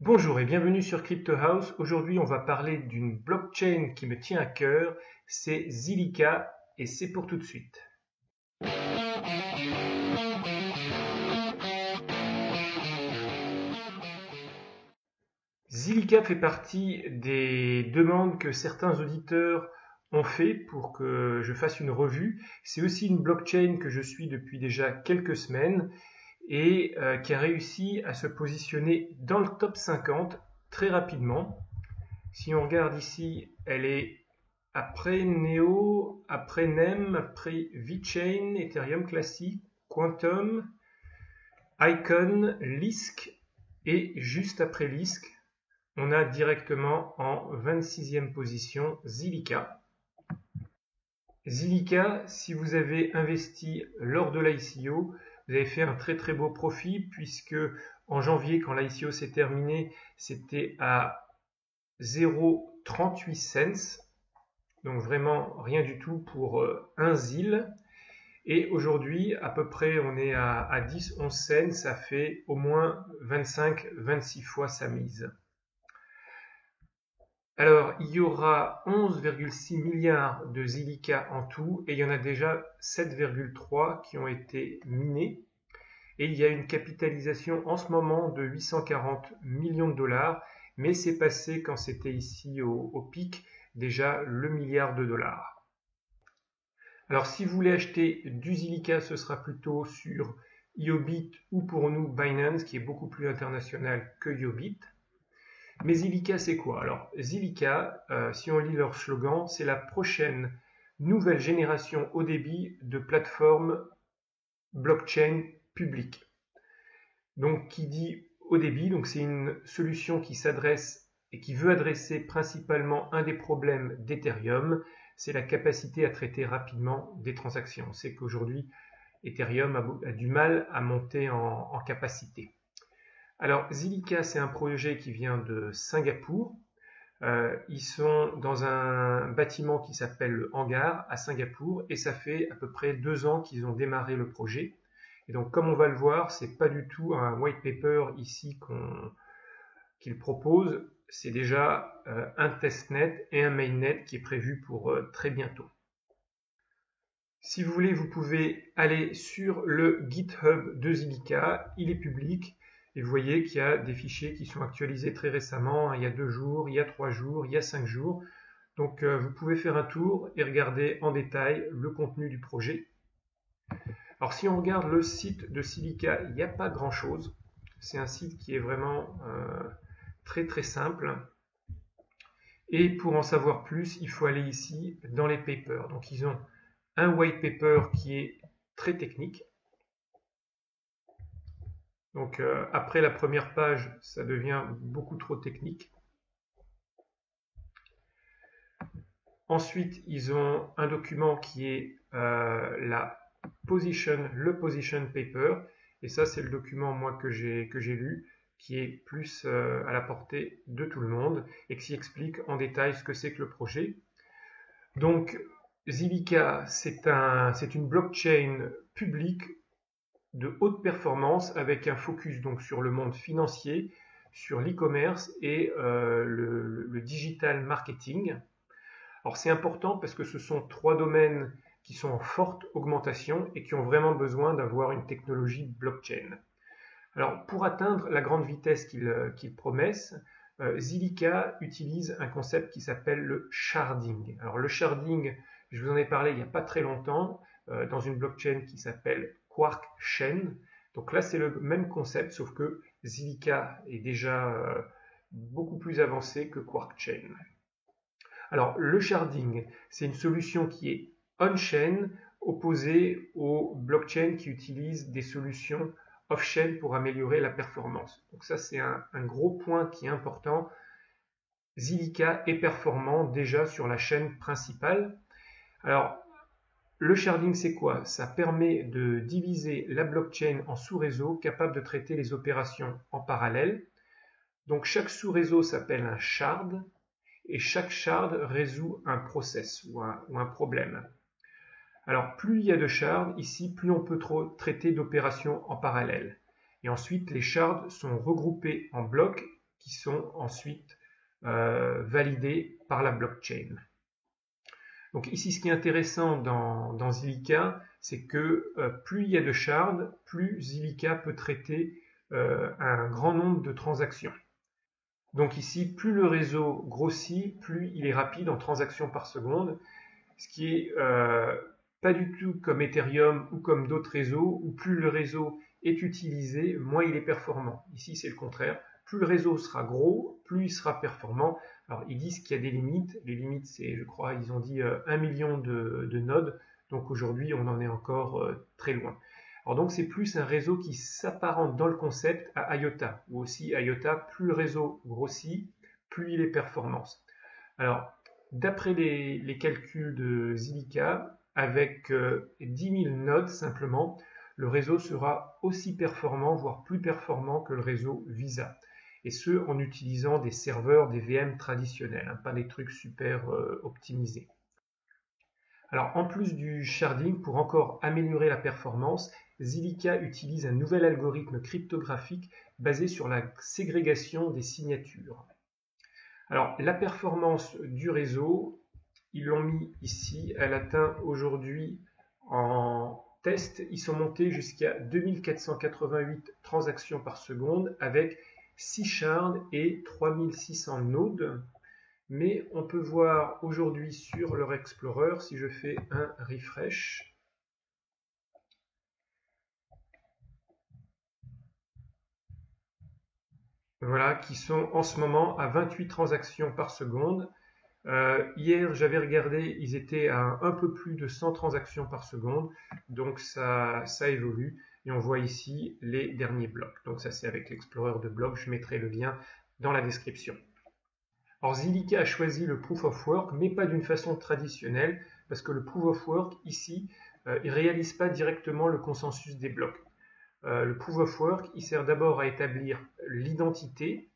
Bonjour et bienvenue sur Crypto House. Aujourd'hui, on va parler d'une blockchain qui me tient à cœur, c'est Zilliqa et c'est pour tout de suite. Zilliqa fait partie des demandes que certains auditeurs ont fait pour que je fasse une revue. C'est aussi une blockchain que je suis depuis déjà quelques semaines et qui a réussi à se positionner dans le top 50 très rapidement. Si on regarde ici, elle est après Neo, après NEM, après VeChain, Ethereum Classic, Quantum, Icon, Lisk et juste après Lisk, on a directement en 26e position Zilliqa. Zilliqa, si vous avez investi lors de l'ICO, vous avez fait un très très beau profit puisque en janvier, quand l'ICO s'est terminé, c'était à 0,38 cents. Donc vraiment rien du tout pour un ZIL. Et aujourd'hui, à peu près, on est à 10-11 cents, ça fait au moins 25-26 fois sa mise. Alors, il y aura 11,6 milliards de Zilliqa en tout, et il y en a déjà 7,3 qui ont été minés. Et il y a une capitalisation en ce moment de 840 millions de dollars, mais c'est passé quand c'était ici au pic, déjà le milliard de dollars. Alors si vous voulez acheter du Zilliqa, ce sera plutôt sur Yobit ou pour nous Binance, qui est beaucoup plus international que Yobit. Mais Zilliqa, c'est quoi? Alors Zilliqa, si on lit leur slogan, c'est la prochaine nouvelle génération haut débit de plateforme blockchain publique. Donc qui dit haut débit, donc c'est une solution qui s'adresse et qui veut adresser principalement un des problèmes d'Ethereum, c'est la capacité à traiter rapidement des transactions. On sait qu'aujourd'hui, Ethereum a du mal à monter en capacité. Alors, Zilliqa, c'est un projet qui vient de Singapour. Ils sont dans un bâtiment qui s'appelle le Hangar à Singapour et ça fait à peu près 2 ans qu'ils ont démarré le projet. Et donc, comme on va le voir, c'est pas du tout un white paper ici qu'ils proposent. C'est déjà un testnet et un mainnet qui est prévu pour très bientôt. Si vous voulez, vous pouvez aller sur le GitHub de Zilliqa, il est public, et vous voyez qu'il y a des fichiers qui sont actualisés très récemment, il y a 2 jours, il y a 3 jours, il y a 5 jours. Donc vous pouvez faire un tour et regarder en détail le contenu du projet. Alors si on regarde le site de Zilliqa, il n'y a pas grand chose. C'est un site qui est vraiment très très simple. Et pour en savoir plus, il faut aller ici dans les papers. Donc ils ont un white paper qui est très technique. Donc après la première page, ça devient beaucoup trop technique. Ensuite, ils ont un document qui est le position paper. Et ça, c'est le document, moi, que j'ai lu, qui est plus à la portée de tout le monde et qui explique en détail ce que c'est que le projet. Donc, Zilliqa, c'est une blockchain publique de haute performance avec un focus donc sur le monde financier, sur l'e-commerce et le digital marketing. Alors c'est important parce que ce sont 3 domaines qui sont en forte augmentation et qui ont vraiment besoin d'avoir une technologie blockchain. Alors pour atteindre la grande vitesse qu'ils promettent, Zilliqa utilise un concept qui s'appelle le sharding. Alors le sharding, je vous en ai parlé il n'y a pas très longtemps dans une blockchain qui s'appelle Quark Chain. Donc là c'est le même concept sauf que Zilliqa est déjà beaucoup plus avancé que Quark Chain. Alors le sharding, c'est une solution qui est on-chain opposée aux blockchains qui utilisent des solutions off-chain pour améliorer la performance. Donc ça c'est un gros point qui est important. Zilliqa est performant déjà sur la chaîne principale. Alors le sharding c'est quoi? Ça permet de diviser la blockchain en sous-réseaux capables de traiter les opérations en parallèle. Donc chaque sous-réseau s'appelle un shard et chaque shard résout un process ou un problème. Alors plus il y a de shards, ici plus on peut traiter d'opérations en parallèle. Et ensuite les shards sont regroupés en blocs qui sont ensuite validés par la blockchain. Donc ici, ce qui est intéressant dans Zilliqa, c'est que plus il y a de shards, plus Zilliqa peut traiter un grand nombre de transactions. Donc ici, plus le réseau grossit, plus il est rapide en transactions par seconde, ce qui est pas du tout comme Ethereum ou comme d'autres réseaux, où plus le réseau est utilisé, moins il est performant. Ici, c'est le contraire. Plus le réseau sera gros, plus il sera performant. Alors, ils disent qu'il y a des limites. Les limites, c'est, je crois, ils ont dit 1 million de nodes. Donc aujourd'hui, on en est encore très loin. Alors donc, c'est plus un réseau qui s'apparente dans le concept à IOTA. Ou aussi, IOTA, plus le réseau grossit, plus il est performant. Alors, d'après les calculs de Zilliqa, avec 10 000 nodes simplement, le réseau sera aussi performant, voire plus performant que le réseau Visa. Et ce, en utilisant des serveurs, des VM traditionnels, hein, pas des trucs super optimisés. Alors, en plus du sharding, pour encore améliorer la performance, Zilliqa utilise un nouvel algorithme cryptographique basé sur la ségrégation des signatures. Alors, la performance du réseau, ils l'ont mis ici, elle atteint aujourd'hui en test, ils sont montés jusqu'à 2488 transactions par seconde avec 6 shards et 3600 nodes. Mais on peut voir aujourd'hui sur leur Explorer, si je fais un refresh, voilà, qui sont en ce moment à 28 transactions par seconde. Hier, j'avais regardé, ils étaient à un peu plus de 100 transactions par seconde, donc ça évolue. Et on voit ici les derniers blocs. Donc ça, c'est avec l'Explorer de blocs. Je mettrai le lien dans la description. Alors Zilliqa a choisi le Proof of Work, mais pas d'une façon traditionnelle, parce que le Proof of Work, ici, il ne réalise pas directement le consensus des blocs. Le Proof of Work, il sert d'abord à établir l'identité,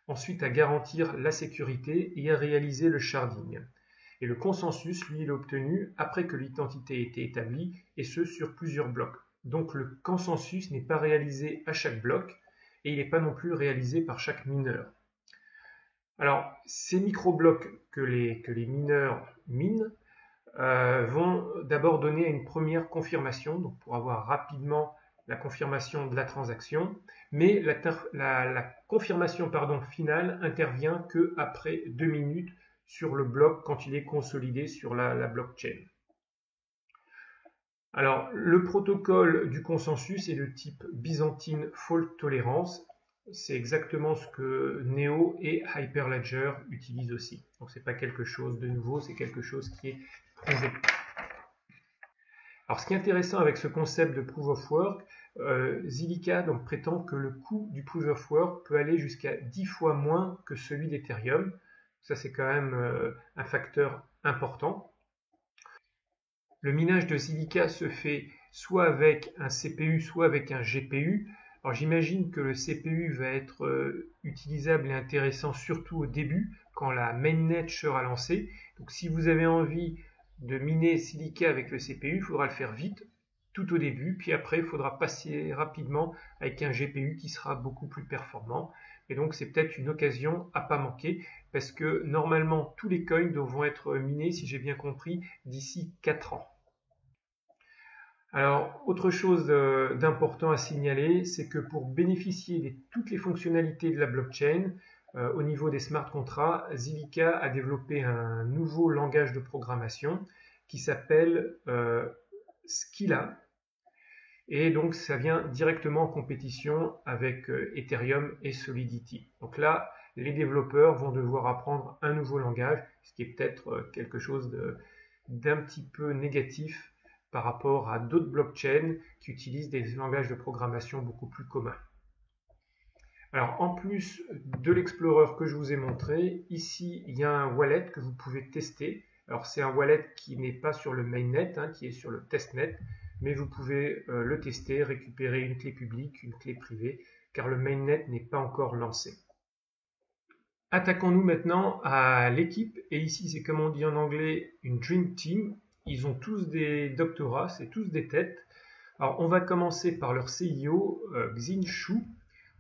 ensuite à garantir la sécurité et à réaliser le sharding. Et le consensus, lui, il est obtenu après que l'identité ait été établie, et ce sur plusieurs blocs. Donc le consensus n'est pas réalisé à chaque bloc, et il n'est pas non plus réalisé par chaque mineur. Alors, ces micro-blocs que les mineurs minent vont d'abord donner une première confirmation, donc pour avoir rapidement la confirmation de la transaction, mais la confirmation finale intervient qu'après 2 minutes sur le bloc quand il est consolidé sur la blockchain. Alors, le protocole du consensus est de type Byzantine Fault Tolerance. C'est exactement ce que Neo et Hyperledger utilisent aussi. Donc, ce n'est pas quelque chose de nouveau, c'est quelque chose qui est prouvé. Alors, ce qui est intéressant avec ce concept de Proof of Work, Zilliqa donc, prétend que le coût du Proof of Work peut aller jusqu'à 10 fois moins que celui d'Ethereum. Ça, c'est quand même un facteur important. Le minage de Zilliqa se fait soit avec un CPU, soit avec un GPU. Alors j'imagine que le CPU va être utilisable et intéressant surtout au début, quand la mainnet sera lancée. Donc si vous avez envie de miner Zilliqa avec le CPU, il faudra le faire vite, tout au début, puis après il faudra passer rapidement avec un GPU qui sera beaucoup plus performant. Et donc c'est peut-être une occasion à pas manquer, parce que normalement tous les coins vont être minés, si j'ai bien compris, d'ici 4 ans. Alors, autre chose d'important à signaler, c'est que pour bénéficier de toutes les fonctionnalités de la blockchain, au niveau des smart contracts, Zilliqa a développé un nouveau langage de programmation qui s'appelle Scala. Et donc, ça vient directement en compétition avec Ethereum et Solidity. Donc là, les développeurs vont devoir apprendre un nouveau langage, ce qui est peut-être quelque chose d'un petit peu négatif par rapport à d'autres blockchains qui utilisent des langages de programmation beaucoup plus communs. Alors, en plus de l'Explorer que je vous ai montré, ici, il y a un wallet que vous pouvez tester. Alors, c'est un wallet qui n'est pas sur le mainnet, qui est sur le testnet, mais vous pouvez le tester, récupérer une clé publique, une clé privée, car le mainnet n'est pas encore lancé. Attaquons-nous maintenant à l'équipe, et ici, c'est comme on dit en anglais, une Dream Team. Ils ont tous des doctorats, c'est tous des têtes. Alors, on va commencer par leur CEO, Xin Shu.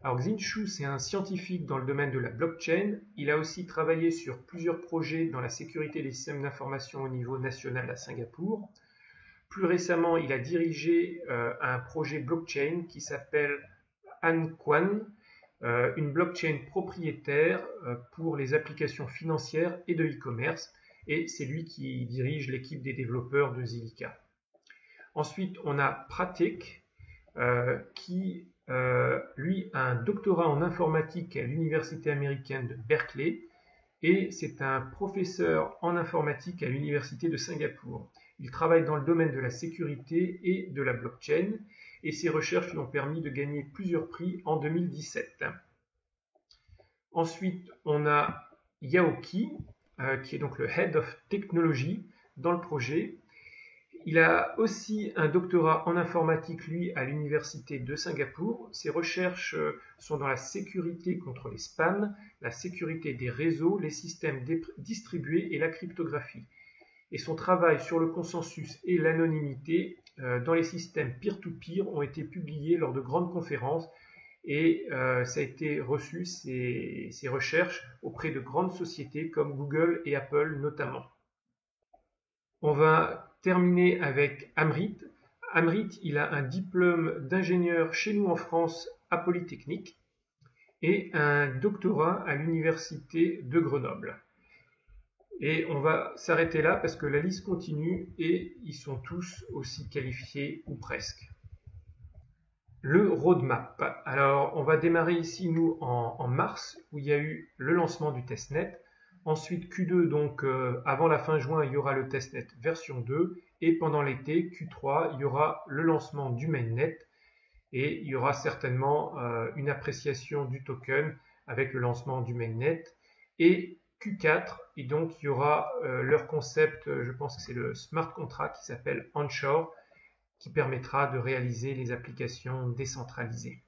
Alors Xin Shu, c'est un scientifique dans le domaine de la blockchain. Il a aussi travaillé sur plusieurs projets dans la sécurité des systèmes d'information au niveau national à Singapour. Plus récemment, il a dirigé un projet blockchain qui s'appelle Anquan, une blockchain propriétaire pour les applications financières et de e-commerce, et c'est lui qui dirige l'équipe des développeurs de Zilliqa. Ensuite, on a Pratik, qui lui a un doctorat en informatique à l'université américaine de Berkeley, et c'est un professeur en informatique à l'université de Singapour. Il travaille dans le domaine de la sécurité et de la blockchain, et ses recherches lui ont permis de gagner plusieurs prix en 2017. Ensuite, on a Yao Qi, qui est donc le Head of Technology dans le projet. Il a aussi un doctorat en informatique, lui, à l'université de Singapour. Ses recherches sont dans la sécurité contre les spams, la sécurité des réseaux, les systèmes distribués et la cryptographie. Et son travail sur le consensus et l'anonymité dans les systèmes peer-to-peer ont été publiés lors de grandes conférences, et ça a été reçu, ces recherches, auprès de grandes sociétés comme Google et Apple notamment. On va terminer avec Amrit. Amrit, il a un diplôme d'ingénieur chez nous en France à Polytechnique et un doctorat à l'université de Grenoble. Et on va s'arrêter là parce que la liste continue et ils sont tous aussi qualifiés ou presque. Le roadmap. Alors, on va démarrer ici, nous, en mars, où il y a eu le lancement du testnet. Ensuite, Q2, donc avant la fin juin, il y aura le testnet version 2. Et pendant l'été, Q3, il y aura le lancement du mainnet. Et il y aura certainement une appréciation du token avec le lancement du mainnet. Et Q4, et donc il y aura leur concept, je pense que c'est le smart contract qui s'appelle Onshore, qui permettra de réaliser les applications décentralisées.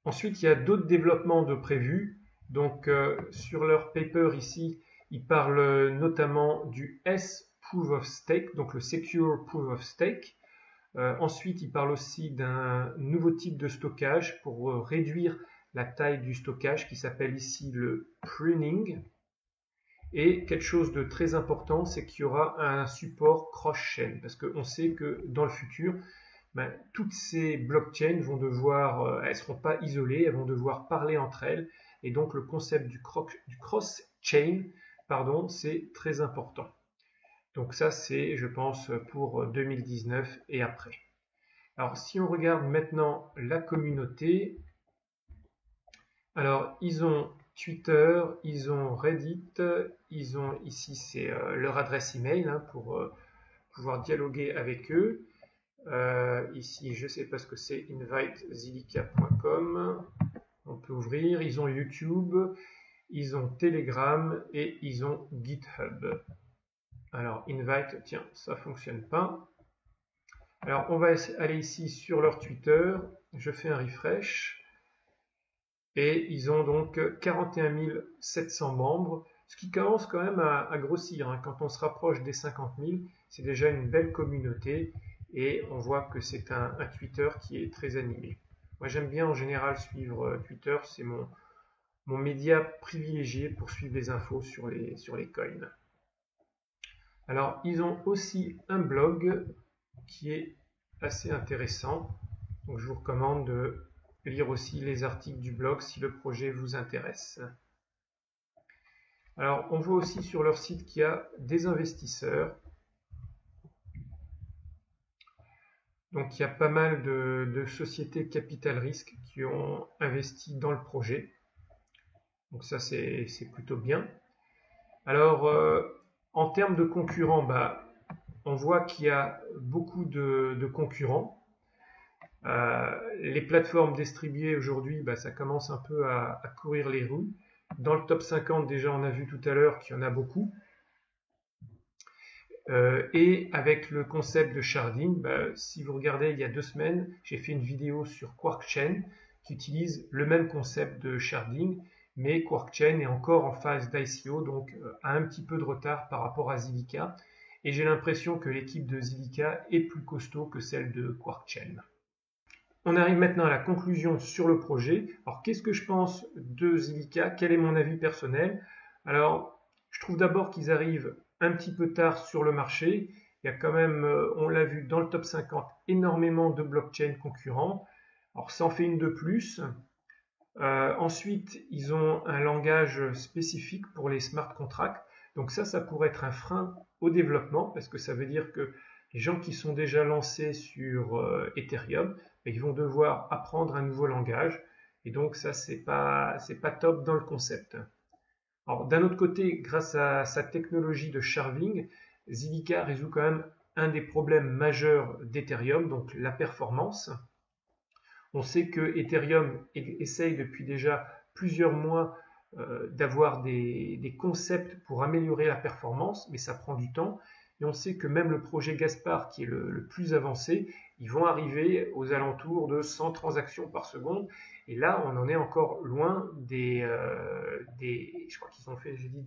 Ensuite, il y a d'autres développements de prévus. Donc, sur leur paper ici, ils parlent notamment du S-Proof of Stake, donc le Secure Proof of Stake. Ensuite, ils parlent aussi d'un nouveau type de stockage pour réduire la taille du stockage qui s'appelle ici le pruning. Et quelque chose de très important, c'est qu'il y aura un support cross-chain, parce qu'on sait que dans le futur, toutes ces blockchains vont devoir, elles ne seront pas isolées, elles vont devoir parler entre elles, et donc le concept du cross-chain, c'est très important. Donc ça, c'est, je pense, pour 2019 et après. Alors, si on regarde maintenant la communauté, alors ils ont Twitter, ils ont Reddit, ils ont ici c'est leur adresse email pour pouvoir dialoguer avec eux. Ici je ne sais pas ce que c'est, invitezilliqa.com, on peut ouvrir. Ils ont YouTube, ils ont Telegram et ils ont GitHub. Alors invite, tiens, ça fonctionne pas. Alors on va aller ici sur leur Twitter, je fais un refresh. Et ils ont donc 41 700 membres, ce qui commence quand même à grossir. Quand on se rapproche des 50 000, c'est déjà une belle communauté et on voit que c'est un Twitter qui est très animé. Moi j'aime bien en général suivre Twitter, c'est mon média privilégié pour suivre les infos sur les coins. Alors ils ont aussi un blog qui est assez intéressant, donc je vous recommande de lire aussi les articles du blog si le projet vous intéresse. Alors, on voit aussi sur leur site qu'il y a des investisseurs. Donc, il y a pas mal de sociétés capital risque qui ont investi dans le projet. Donc, ça, c'est plutôt bien. Alors, en termes de concurrents, on voit qu'il y a beaucoup de concurrents. Les plateformes distribuées aujourd'hui, ça commence un peu à courir les rues. Dans le top 50, déjà, on a vu tout à l'heure qu'il y en a beaucoup. Et avec le concept de sharding, si vous regardez, il y a 2 semaines, j'ai fait une vidéo sur QuarkChain qui utilise le même concept de sharding, mais QuarkChain est encore en phase d'ICO, donc a un petit peu de retard par rapport à Zilliqa. Et j'ai l'impression que l'équipe de Zilliqa est plus costaud que celle de QuarkChain. On arrive maintenant à la conclusion sur le projet. Alors, qu'est-ce que je pense de Zilliqa? Quel est mon avis personnel? Alors, je trouve d'abord qu'ils arrivent un petit peu tard sur le marché. Il y a quand même, on l'a vu dans le top 50, énormément de blockchains concurrents. Alors, ça en fait une de plus. Ensuite, ils ont un langage spécifique pour les smart contracts. Donc ça pourrait être un frein au développement parce que ça veut dire que les gens qui sont déjà lancés sur Ethereum, ils vont devoir apprendre un nouveau langage. Et donc ça, c'est pas top dans le concept. Alors d'un autre côté, grâce à sa technologie de sharving, Zilliqa résout quand même un des problèmes majeurs d'Ethereum, donc la performance. On sait que Ethereum essaye depuis déjà plusieurs mois d'avoir des concepts pour améliorer la performance, mais ça prend du temps. Et on sait que même le projet Gaspard, qui est le plus avancé, ils vont arriver aux alentours de 100 transactions par seconde. Et là, on en est encore loin je crois qu'ils ont fait, j'ai dit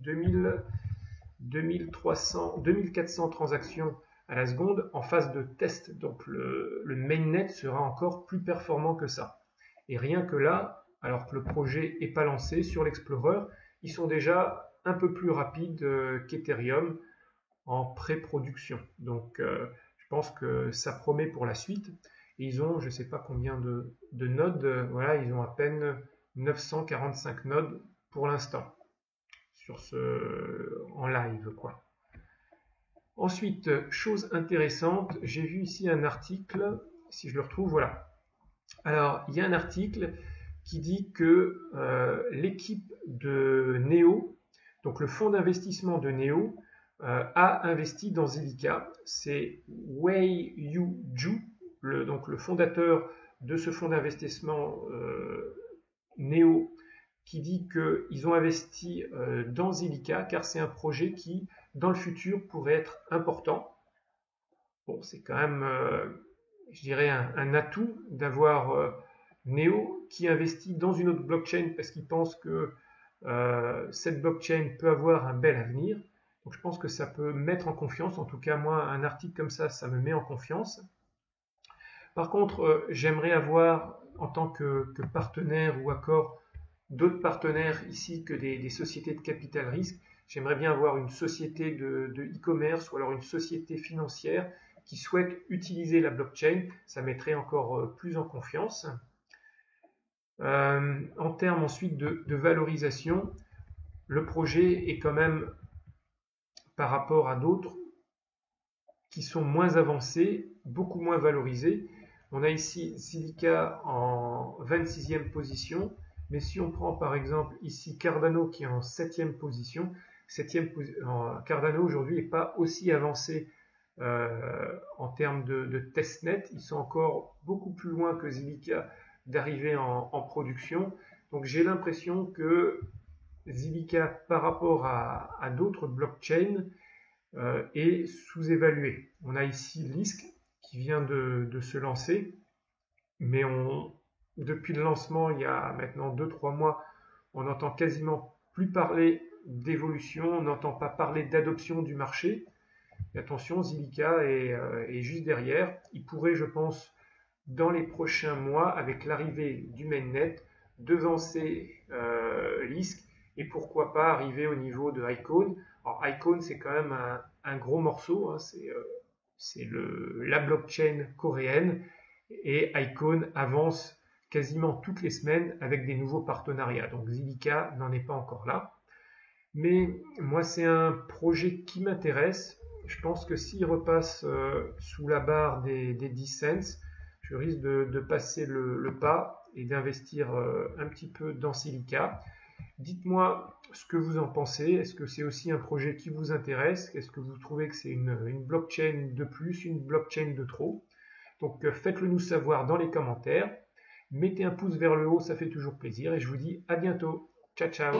2400 transactions à la seconde en phase de test. Donc le mainnet sera encore plus performant que ça. Et rien que là, alors que le projet n'est pas lancé sur l'Explorer, ils sont déjà un peu plus rapides qu'Ethereum en pré-production. Donc je pense que ça promet pour la suite. Et ils ont, je ne sais pas combien de nodes, voilà, ils ont à peine 945 nodes pour l'instant en live, quoi. Ensuite, chose intéressante, j'ai vu ici un article, si je le retrouve, voilà. Alors, il y a un article qui dit que l'équipe de Neo, donc le fonds d'investissement de Neo, a investi dans Zilliqa. C'est Wei Yu Ju, donc le fondateur de ce fonds d'investissement Neo, qui dit qu'ils ont investi dans Zilliqa car c'est un projet qui, dans le futur, pourrait être important. Bon, c'est quand même, je dirais, un atout d'avoir Neo qui investit dans une autre blockchain parce qu'il pense que cette blockchain peut avoir un bel avenir. Donc je pense que ça peut mettre en confiance. En tout cas, moi, un article comme ça me met en confiance. Par contre, j'aimerais avoir, en tant que partenaire ou accord, d'autres partenaires ici que des sociétés de capital risque. J'aimerais bien avoir une société de e-commerce ou alors une société financière qui souhaite utiliser la blockchain. Ça mettrait encore plus en confiance. En termes ensuite de valorisation, le projet est quand même, par rapport à d'autres qui sont moins avancés, beaucoup moins valorisés. On a ici Zilliqa en 26e position. Mais si on prend par exemple ici Cardano qui est en 7e position, Cardano aujourd'hui n'est pas aussi avancé en termes de testnet. Ils sont encore beaucoup plus loin que Zilliqa d'arriver en production. Donc j'ai l'impression que Zilliqa par rapport à d'autres blockchains est sous-évalué. On a ici Lisk qui vient de se lancer, mais depuis le lancement, il y a maintenant 2-3 mois, on n'entend quasiment plus parler d'évolution, on n'entend pas parler d'adoption du marché. Et attention, Zilliqa est juste derrière. Il pourrait, je pense, dans les prochains mois, avec l'arrivée du mainnet, devancer Lisk et pourquoi pas arriver au niveau de Icon. Alors Icon, c'est quand même un gros morceau, hein, c'est la blockchain coréenne. Et Icon avance quasiment toutes les semaines avec des nouveaux partenariats. Donc Zilliqa n'en est pas encore là. Mais moi, c'est un projet qui m'intéresse. Je pense que s'il repasse sous la barre des 10 cents, je risque de passer le pas et d'investir un petit peu dans Zilliqa. Dites-moi ce que vous en pensez. Est-ce que c'est aussi un projet qui vous intéresse? Est-ce que vous trouvez que c'est une blockchain de plus, une blockchain de trop? Donc faites-le nous savoir dans les commentaires. Mettez un pouce vers le haut, ça fait toujours plaisir. Et je vous dis à bientôt. Ciao, ciao.